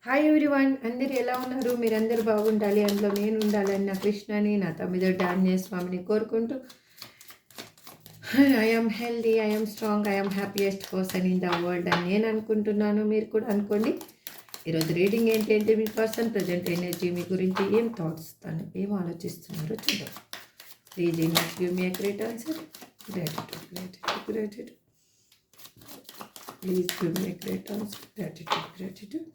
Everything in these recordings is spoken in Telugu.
హాయ్ ఎవ్రీవన్, అందరు ఎలా ఉన్నారు? మీరందరూ బాగుండాలి, అందులో నేను ఉండాలని నా కృష్ణని, నా తమ్మిదో ఆంజనేయ స్వామిని కోరుకుంటూ I'm healthy, I'm strong, I'm happiest person in the world అని నేను అనుకుంటున్నాను. మీరు కూడా అనుకోండి. ఈరోజు రీడింగ్ ఏంటంటే మీ పర్సన్ ప్రజెంట్ ఎనర్జీ మీ గురించి ఏం థాట్స్, తను ఏం ఆలోచిస్తున్నారో చూద్దాం. Please invest give me a great answer. Gratitude, gratitude, gratitude. Please give me a great answer. Gratitude, gratitude.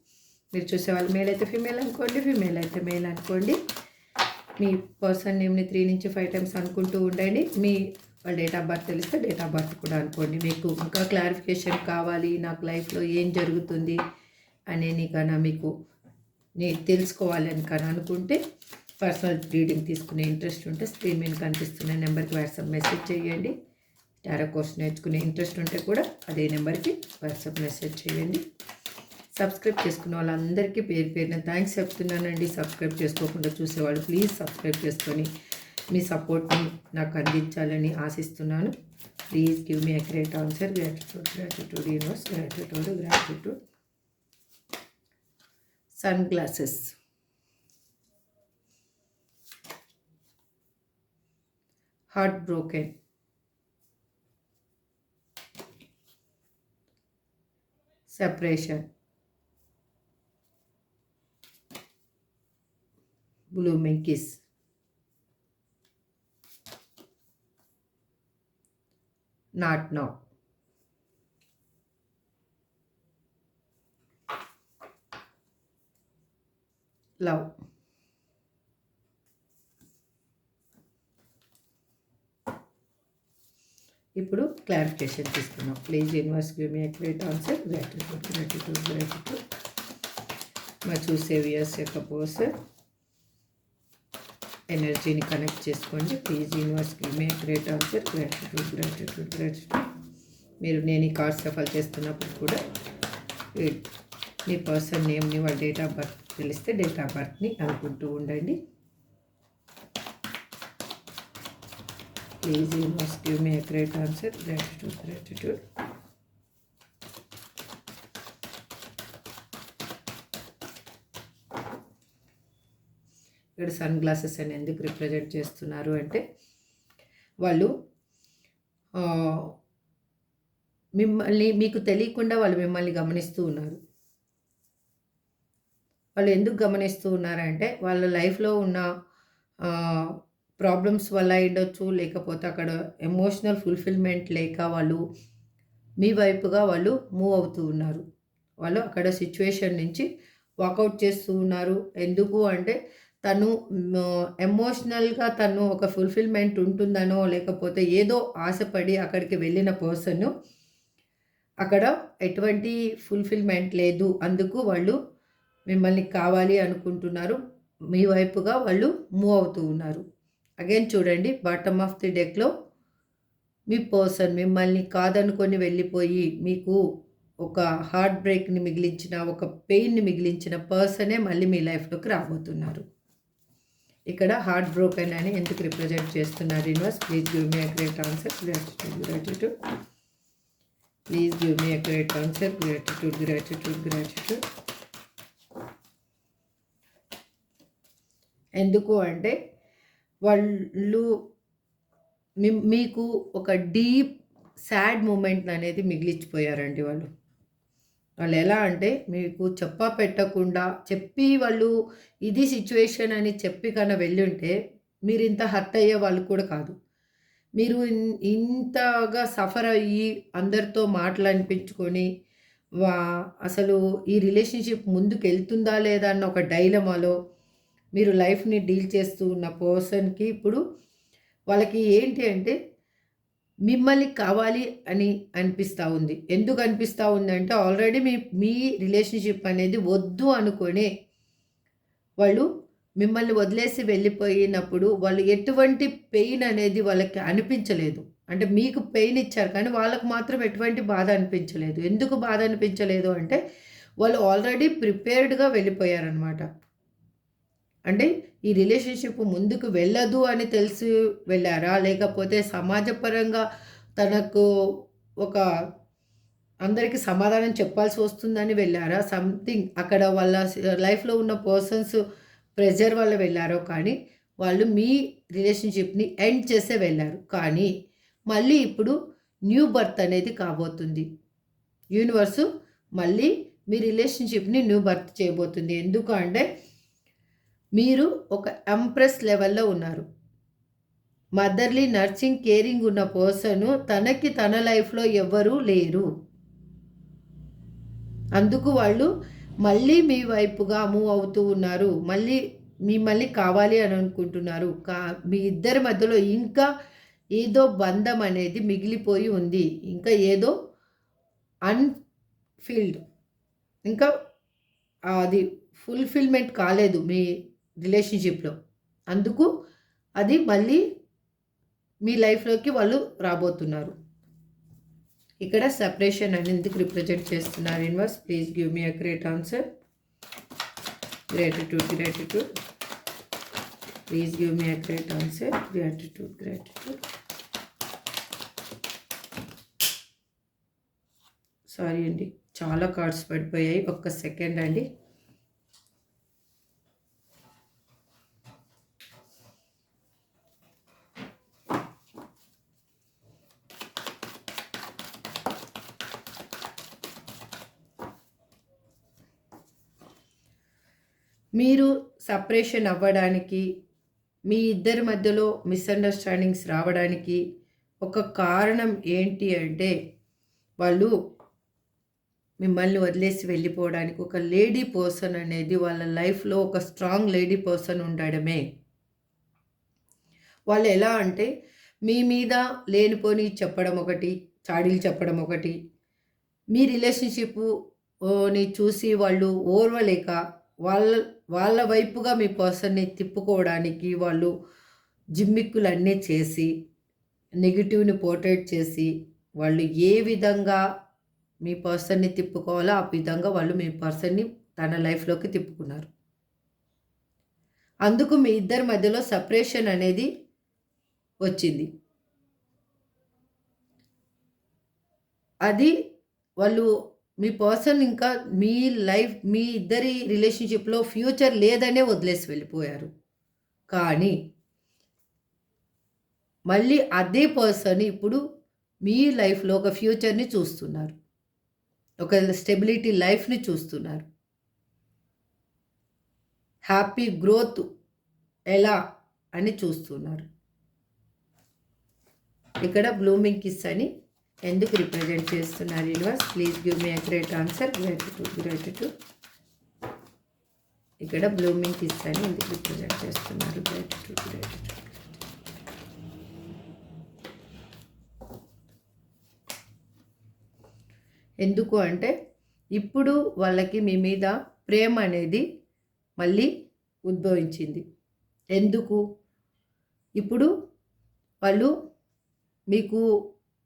మీరు చూసే వాళ్ళు మేల్ అయితే ఫీమేల్ అనుకోండి, ఫీమేల్ అయితే మేల్ అనుకోండి. మీ పర్సన్ నేమ్ని 3 నుంచి 5 టైమ్స్ అనుకుంటూ ఉండండి. మీ వాళ్ళ డేట్ ఆఫ్ బర్త్ తెలిస్తే డేట్ ఆఫ్ బర్త్ కూడా అనుకోండి. మీకు ఇంకా క్లారిఫికేషన్ కావాలి, నాకు లైఫ్లో ఏం జరుగుతుంది అనేది కన్నా మీకు తెలుసుకోవాలని కానీ అనుకుంటే, పర్సనల్ రీడింగ్ తీసుకునే ఇంట్రెస్ట్ ఉంటే స్క్రీన్ మీద కనిపిస్తున్న నెంబర్కి వాట్సాప్ మెసేజ్ చేయండి. టారో కోర్స్ నేర్చుకునే ఇంట్రెస్ట్ ఉంటే కూడా అదే నెంబర్కి వాట్సాప్ మెసేజ్ చేయండి. సబ్స్క్రైబ్ చేసుకున్న వాళ్ళందరికీ పేరు పేరున థ్యాంక్స్ చెప్తున్నానండి. సబ్స్క్రైబ్ చేసుకోకుండా చూసేవాళ్ళు ప్లీజ్ సబ్స్క్రైబ్ చేసుకొని మీ సపోర్ట్ని నాకు అందించాలని ఆశిస్తున్నాను. Please give me a great answer. Gratitude, gratitude universe, gratitude, gratitude. Sunglasses, heart broken, separation, blooming kiss, not now, love. ఇప్పుడు క్లారిఫికేషన్ తీసుకున్నాం. Please universe give me a great answer. Gratitude, gratitude, gratitude. మరి చూసే వ్యూయర్స్ యొక్క పర్సన్ ఎనర్జీని కనెక్ట్ చేసుకోండి. Please universe give me a great answer. Gratitude, gratitude, gratitude. మీరు నేను ఈ కార్డ్ సఫల్ చేస్తున్నప్పుడు కూడా మీ పర్సన్ నేమ్ని వాళ్ళ డేట్ ఆఫ్ బర్త్ తెలిస్తే డేట్ ఆఫ్ బర్త్ని అనుకుంటూ ఉండండి. Please universe give me a great answer. Gratitude, gratitude. ఇక్కడ సన్ గ్లాసెస్ అని ఎందుకు రిప్రజెంట్ చేస్తున్నారు అంటే, వాళ్ళు మిమ్మల్ని, మీకు తెలియకుండా వాళ్ళు మిమ్మల్ని గమనిస్తూ ఉన్నారు. వాళ్ళు ఎందుకు గమనిస్తూ ఉన్నారంటే, వాళ్ళ లైఫ్లో ఉన్న ప్రాబ్లమ్స్ వల్ల అయ్యుండొచ్చు, లేకపోతే అక్కడ ఎమోషనల్ ఫుల్ఫిల్మెంట్ లేక వాళ్ళు మీ వైపుగా వాళ్ళు మూవ్ అవుతూ ఉన్నారు. వాళ్ళు అక్కడ సిచ్యువేషన్ నుంచి వాకౌట్ చేస్తూ ఉన్నారు. ఎందుకు అంటే, తను ఎమోషనల్గా తను ఒక ఫుల్ఫిల్మెంట్ ఉంటుందనో, లేకపోతే ఏదో ఆశపడి అక్కడికి వెళ్ళిన పర్సన్ అక్కడ ఎటువంటి ఫుల్ఫిల్మెంట్ లేదు. అందుకు వాళ్ళు మిమ్మల్ని కావాలి అనుకుంటున్నారు. మీ వైపుగా వాళ్ళు మూవ్ అవుతూ ఉన్నారు. అగైన్ చూడండి, బాటమ్ ఆఫ్ ది డెక్లో మీ పర్సన్ మిమ్మల్ని కాదనుకొని వెళ్ళిపోయి మీకు ఒక హార్ట్ బ్రేక్ని మిగిలించిన, ఒక పెయిన్ని మిగిలించిన పర్సనే మళ్ళీ మీ లైఫ్లోకి రాబోతున్నారు. ఇక్కడ హార్ట్ బ్రోకెన్ అని ఎందుకు రిప్రజెంట్ చేస్తున్నారు universe? Please give me a great answer. Gratitude, gratitude. Please give me a great answer. Gratitude, gratitude, gratitude. ఎందుకు అంటే, వాళ్ళు మీకు ఒక డీప్ సాడ్ మూమెంట్ అనేది మిగిలిచ్చిపోయారండి. వాళ్ళు ఎలా అంటే, మీకు చెప్పా పెట్టకుండా చెప్పి వాళ్ళు ఇది సిచ్యువేషన్ అని చెప్పి కన్నా వెళ్ళుంటే మీరు ఇంత హర్ట్ అయ్యే వాళ్ళు కూడా కాదు. మీరు ఇంతగా సఫర్ అయ్యి అందరితో మాటలు అనిపించుకొని అసలు ఈ రిలేషన్షిప్ ముందుకు వెళ్తుందా లేదా అన్న ఒక డైలమాలో మీరు లైఫ్ని డీల్ చేస్తూ ఉన్న పర్సన్కి ఇప్పుడు వాళ్ళకి ఏంటి అంటే, మిమ్మల్ని కావాలి అని అనిపిస్తూ ఉంది. ఎందుకు అనిపిస్తూ ఉందంటే, ఆల్రెడీ మీ రిలేషన్షిప్ అనేది వద్దు అనుకునే వాళ్ళు మిమ్మల్ని వదిలేసి వెళ్ళిపోయినప్పుడు వాళ్ళు ఎటువంటి పెయిన్ అనేది వాళ్ళకి అనిపించలేదు. అంటే మీకు పెయిన్ ఇచ్చారు కానీ వాళ్ళకు మాత్రం ఎటువంటి బాధ అనిపించలేదు. ఎందుకు బాధ అనిపించలేదు అంటే, వాళ్ళు ఆల్రెడీ ప్రిపేర్డ్గా వెళ్ళిపోయారనమాట. అంటే ఈ రిలేషన్షిప్ ముందుకు వెళ్ళదు అని తెలిసి వెళ్ళారా? లేకపోతే సమాజపరంగా తనకు ఒక అందరికీ సమాధానం చెప్పాల్సి వస్తుందని వెళ్ళారా? సంథింగ్ అక్కడ వాళ్ళ లైఫ్‌లో ఉన్న పర్సన్స్ ప్రెషర్ వల్ల వెళ్లారో కానీ, వాళ్ళు మీ రిలేషన్‌షిప్‌ని ఎండ్ చేసే వెళ్లారు. కానీ మళ్ళీ ఇప్పుడు న్యూ బర్త్ అనేది కాబోతుంది. యూనివర్సు మళ్ళీ మీ రిలేషన్‌షిప్‌ని న్యూ బర్త్ చేయబోతుంది. ఎందుకు అంటే మీరు ఒక ఎంప్రెస్ లెవెల్‌లో ఉన్నారు. మదర్లీ, నర్సింగ్, కేరింగ్ ఉన్న పర్సను తనకి తన లైఫ్‌లో ఎవ్వరూ లేరు. అందుకు వాళ్ళు మళ్ళీ మీ వైపుగా మూవ్ అవుతూ ఉన్నారు. మిమ్మల్ని కావాలి అని అనుకుంటున్నారు. మీ ఇద్దరి మధ్యలో ఇంకా ఏదో బంధం అనేది మిగిలిపోయి ఉంది. ఇంకా ఏదో అన్‌ఫిల్డ్ ఇంకా అది ఫుల్‌ఫిల్‌మెంట్ కాలేదు మీ రిలేషన్‌షిప్‌లో. అందుకు అది మళ్ళీ మీ లైఫ్‌లోకి వాళ్ళు రాబోతున్నారు. ఇక్కడ సెపరేషన్ అని ఎందుకు రిప్రజెంట్ చేస్తున్నారు universe? Please give me a great answer. Gratitude. Please give me a great answer. Gratitude. Sorry అండి, చాలా కార్డ్స్ పడిపోయాయి. ఒక్క సెకండ్ అండి. మీరు సపరేషన్ అవ్వడానికి, మీ ఇద్దరి మధ్యలో మిస్‌అండర్‌స్టాండింగ్స్ రావడానికి ఒక కారణం ఏంటి అంటే, వాళ్ళు మిమ్మల్ని వదిలేసి వెళ్ళిపోవడానికి ఒక లేడీ పర్సన్ అనేది వాళ్ళ లైఫ్‌లో ఒక స్ట్రాంగ్ లేడీ పర్సన్ ఉండడమే. వాళ్ళు ఎలా అంటే మీ మీద లేనిపోని చెప్పడం ఒకటి, చాడీలు చెప్పడం ఒకటి, మీ రిలేషన్‌షిప్‌ని చూసి వాళ్ళు ఓర్వలేక వాళ్ళ వాళ్ళ వైపుగా మీ పర్సన్‌ని తిప్పుకోవడానికి వాళ్ళు జిమ్మిక్కులన్నీ చేసి, నెగెటివ్‌ని పోర్ట్రేట్ చేసి, వాళ్ళు ఏ విధంగా మీ పర్సన్‌ని తిప్పుకోవాలో ఆ విధంగా వాళ్ళు మీ పర్సన్‌ని తన లైఫ్‌లోకి తిప్పుకున్నారు. అందుకు మీ ఇద్దరి మధ్యలో సెపరేషన్ అనేది వచ్చింది. అది వాళ్ళు మీ పర్సన్ ఇంకా మీ ఇద్దరి రిలేషన్‌షిప్‌లో ఫ్యూచర్ లేదనే వదిలేసి వెళ్ళిపోయారు. కానీ మళ్ళీ అదే పర్సన్ ఇప్పుడు మీ లైఫ్‌లో ఒక ఫ్యూచర్‌ని చూస్తున్నారు. ఒక స్టెబిలిటీ లైఫ్‌ని చూస్తున్నారు. హ్యాపీ గ్రోత్ ఎలా అని చూస్తున్నారు. ఇక్కడ బ్లూమింగ్ కిస్ అని ఎందుకు రిప్రజెంట్ చేస్తున్నారు universe? Please give me a great answer. Gratitude. ఇక్కడ బ్లూమింగ్ కిస్ అని ఎందుకు రిప్రజెంట్ చేస్తున్నారు? గ్రాటిట్యూడ్. ఎందుకు అంటే ఇప్పుడు వాళ్ళకి మీ మీద ప్రేమ అనేది మళ్ళీ ఉద్భవించింది. ఎందుకు? ఇప్పుడు వాళ్ళు మీకు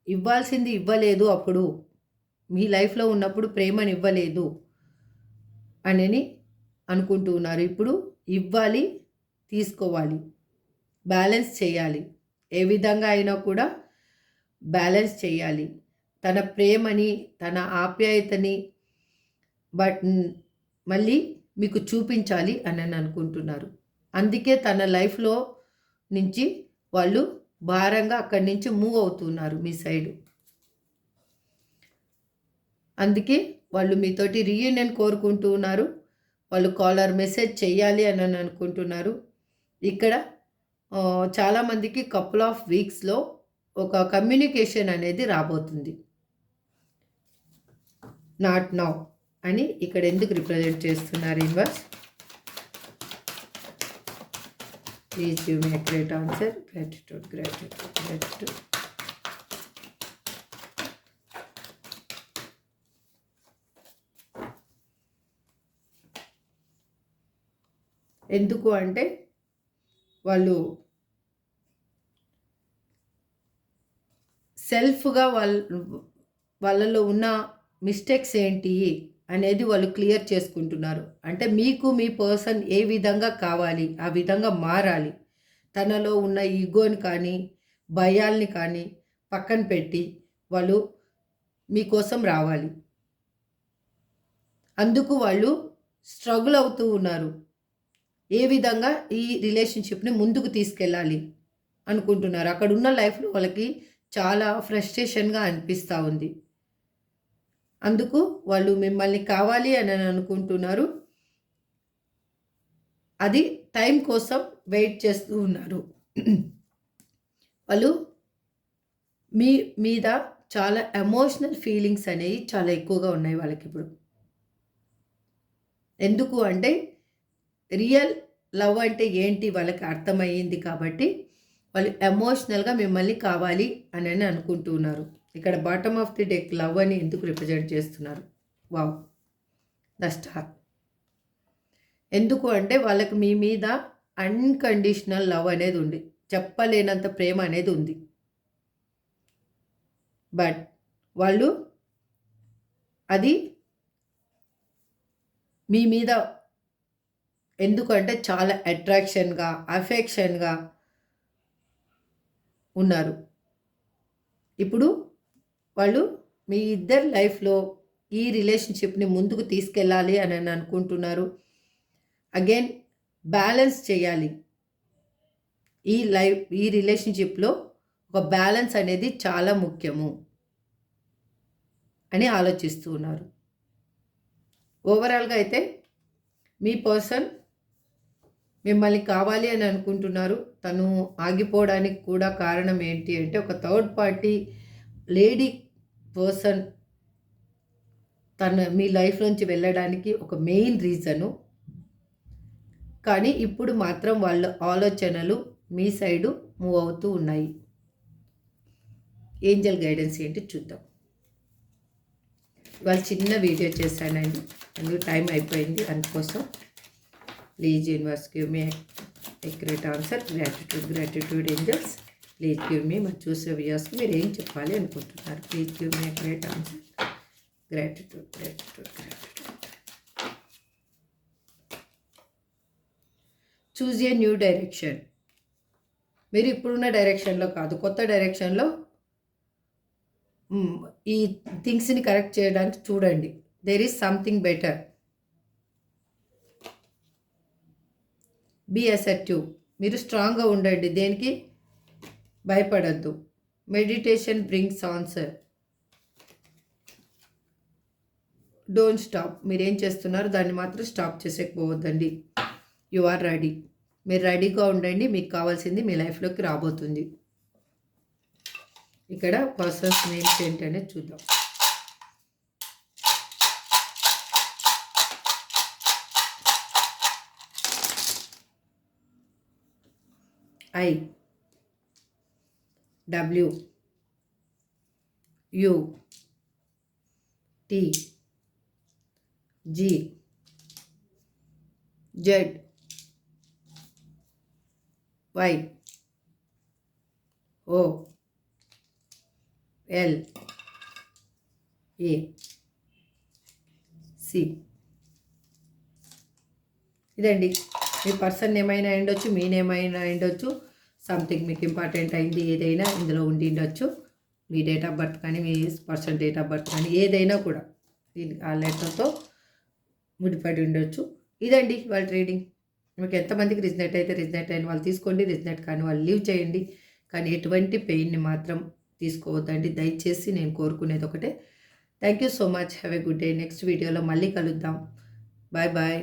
ఇవ్వాల్సింది ఇవ్వలేదు. అప్పుడు మీ లైఫ్‌లో ఉన్నప్పుడు ప్రేమని ఇవ్వలేదు అని అనుకుంటూ ఉన్నారు. ఇప్పుడు ఇవ్వాలి, తీసుకోవాలి, బ్యాలెన్స్ చేయాలి. ఏ విధంగా అయినా కూడా బ్యాలెన్స్ చేయాలి. తన ప్రేమని, తన ఆప్యాయతని మళ్ళీ మీకు చూపించాలి అని అనుకుంటున్నారు. అందుకే తన లైఫ్‌లో నుంచి వాళ్ళు భారంగా అక్కడి నుంచి మూవ్ అవుతున్నారు మీ సైడు. అందుకే వాళ్ళు మీతోటి రీయూనియన్ కోరుకుంటూ ఉన్నారు. వాళ్ళు కాల్ ఆర్ మెసేజ్ చేయాలి అని అనుకుంటున్నారు. ఇక్కడ చాలామందికి కపుల్ ఆఫ్ వీక్స్‌లో ఒక కమ్యూనికేషన్ అనేది రాబోతుంది. నాట్ నౌ అని ఇక్కడ ఎందుకు రిప్రజెంట్ చేస్తున్నారు universe? Please give me a great answer. Gratitude. ఎందుకు అంటే వాళ్ళు సెల్ఫ్‌గా వాళ్ళలో ఉన్న మిస్టేక్స్ ఏంటి అనేది వాళ్ళు క్లియర్ చేసుకుంటున్నారు. అంటే మీకు మీ పర్సన్ ఏ విధంగా కావాలి, ఆ విధంగా మారాలి. తనలో ఉన్న ఈగోని కానీ, భయాల్ని కానీ పక్కన పెట్టి వాళ్ళు మీకోసం రావాలి. అందుకు వాళ్ళు స్ట్రగుల్ అవుతూ ఉన్నారు. ఏ విధంగా ఈ రిలేషన్షిప్ని ముందుకు తీసుకెళ్ళాలి అనుకుంటున్నారు. అక్కడ ఉన్న లైఫ్లో వాళ్ళకి చాలా ఫ్రస్ట్రేషన్గా అనిపిస్తూ ఉంది. అందుకు వాళ్ళు మిమ్మల్ని కావాలి అని అనుకుంటున్నారు. అది టైం కోసం వెయిట్ చేస్తూ ఉన్నారు. వాళ్ళు మీ మీద చాలా ఎమోషనల్ ఫీలింగ్స్ అనేవి చాలా ఎక్కువగా ఉన్నాయి వాళ్ళకి ఇప్పుడు. ఎందుకు అంటే రియల్ లవ్ అంటే ఏంటి వాళ్ళకి అర్థమయ్యింది కాబట్టి వాళ్ళు ఎమోషనల్గా మిమ్మల్ని కావాలి అని అనుకుంటున్నారు. ఇక్కడ bottom of the deck love అని ఎందుకు రిప్రజెంట్ చేస్తున్నారు? Wow, the star. ఎందుకు అంటే వాళ్ళకి మీ మీద అన్కండిషనల్ లవ్ అనేది ఉంది, చెప్పలేనంత ప్రేమ అనేది ఉంది. బట్ వాళ్ళు అది మీ మీద ఎందుకంటే చాలా అట్రాక్షన్గా అఫెక్షన్గా ఉన్నారు. ఇప్పుడు వాళ్ళు మీ ఇద్దరు లైఫ్లో ఈ రిలేషన్షిప్ని ముందుకు తీసుకెళ్ళాలి అని అనుకుంటున్నారు. అగైన్ బ్యాలెన్స్ చేయాలి. ఈ రిలేషన్షిప్లో ఒక బ్యాలెన్స్ అనేది చాలా ముఖ్యము అని ఆలోచిస్తూ ఉన్నారు. ఓవరాల్గా అయితే మీ పర్సన్ మిమ్మల్ని కావాలి అని అనుకుంటున్నారు. తను ఆగిపోవడానికి కూడా కారణం ఏంటి అంటే ఒక థర్డ్ పార్టీ లేడీ పర్సన్ మీ లైఫ్లోంచి వెళ్ళడానికి ఒక మెయిన్ రీజను. కానీ ఇప్పుడు మాత్రం వాళ్ళ ఆలోచనలు మీ సైడు మూవ్ అవుతూ ఉన్నాయి. ఏంజల్ గైడెన్స్ ఏంటి చూద్దాం. ఇవాళ చిన్న వీడియో చేశానండి, అందుకు టైం అయిపోయింది. అందుకోసం please universe give me accurate answer. Gratitude angels please give మీ. మరి చూసే వ్యూయర్స్కి మీరు ఏం చెప్పాలి అనుకుంటున్నారు? Please give me accurate answer. Gratitude. Choose a new direction. మీరు ఇప్పుడున్న డైరెక్షన్లో కాదు, కొత్త డైరెక్షన్లో ఈ థింగ్స్ని కరెక్ట్ చేయడానికి చూడండి. There is something better. Be assertive. మీరు స్ట్రాంగ్గా ఉండండి, దేనికి భయపడద్దు. Meditation brings answer. Don't stop. మీరేం చేస్తున్నారు దాన్ని మాత్రం స్టాప్ చేసేకపోవద్దండి. You are ready. మీరు రెడీగా ఉండండి, మీకు కావాల్సింది మీ లైఫ్లోకి రాబోతుంది. ఇక్కడ పర్సన్స్ నేమ్స్ ఏంటనేది చూద్దాం. I W U T G Z Y O L A C. ఇదండి మీ పర్సన్ ఏమైనా ఉండొచ్చు, మీ నేమైనా ఉండొచ్చు. సంథింగ్ మీకు ఇంపార్టెంట్ అయింది ఏదైనా ఇందులో ఉండి ఉండొచ్చు. మీ డేట్ ఆఫ్ బర్త్ కానీ మీ పర్సన్ డేట్ ఆఫ్ బర్త్ కానీ ఏదైనా కూడా ఆ లెటర్తో ముడిపడి ఉండొచ్చు. ఇదండి వాళ్ళ ట్రీడింగ్. మీకు ఎంతమందికి రిజనెట్ అయితే రిజనెట్ అయిన వాళ్ళు తీసుకోండి, రిజనెట్ కానీ వాళ్ళు లీవ్ చేయండి. కానీ ఎటువంటి పెయిన్ని మాత్రం తీసుకోవద్దండి దయచేసి. నేను కోరుకునేది ఒకటే. Thank you so much. Have a good day. Next వీడియోలో మళ్ళీ కలుద్దాం. Bye bye.